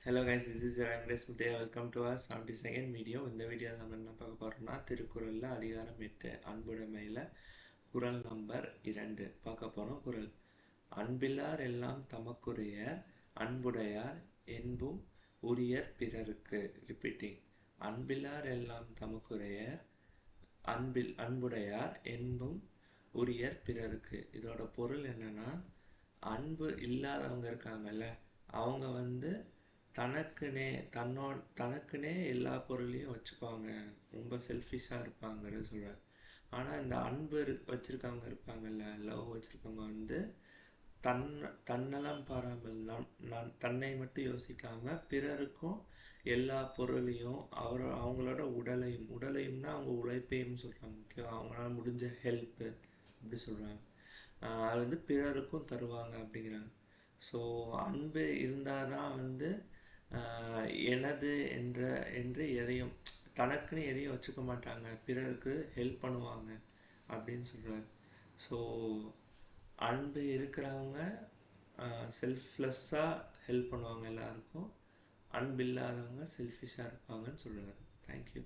Hello guys, this is Rangaresh Muthiah. Welcome to our 72nd video. இந்த video நம்ம என்ன பார்க்க போறோம்னா திருக்குறள்ல அதிகாரம் 8 அன்புடைமையில குறள் நம்பர் 2 பார்க்க போறோம். குறள் அன்பில்லார் எல்லாம் தமக்குரியர் அன்புடையார் என்பும் உரியர் பிறருக்கு. ரிப்பீட்டிங், அன்பில்லார் எல்லாம் தமக்குரியர் அன்புடையார் என்பும் உரியர் பிறருக்கு. இதோட பொருள் என்னன்னா, அன்பு இல்லாதவங்க இருக்காங்கல்ல, அவங்க தனக்குனே எல்லா பொருளையும் வச்சுக்குவாங்க, ரொம்ப செல்ஃபிஷாக இருப்பாங்கன்னு சொல்கிறார். ஆனால் இந்த அன்பு வச்சுருக்கவங்க இருப்பாங்கல்ல, லவ் வச்சுருக்கவங்க தன்னலம் பாராமல் தன்னை மட்டும் யோசிக்காமல் பிறருக்கும் எல்லா பொருளையும் அவங்களோட உடலையும்னா அவங்க உழைப்பையும் சொல்கிறாங்க. ஓகேவா, அவங்களால முடிஞ்ச ஹெல்ப்பு அப்படி சொல்கிறாங்க. அது பிறருக்கும் தருவாங்க அப்படிங்கிறாங்க. ஸோ அன்பு இருந்தால் தான் எனது என்று எதையும் தனக்குன்னு எதையும் வச்சுக்க மாட்டாங்க, பிறருக்கு ஹெல்ப் பண்ணுவாங்க அப்படின்னு சொல்கிறார். ஸோ அன்பு இருக்கிறவங்க செல்ஃப்லெஸ்ஸாக ஹெல்ப் பண்ணுவாங்க எல்லாருக்கும், அன்பு இல்லாதவங்க செல்ஃபிஷாக இருப்பாங்கன்னு சொல்கிறார். தேங்க்யூ.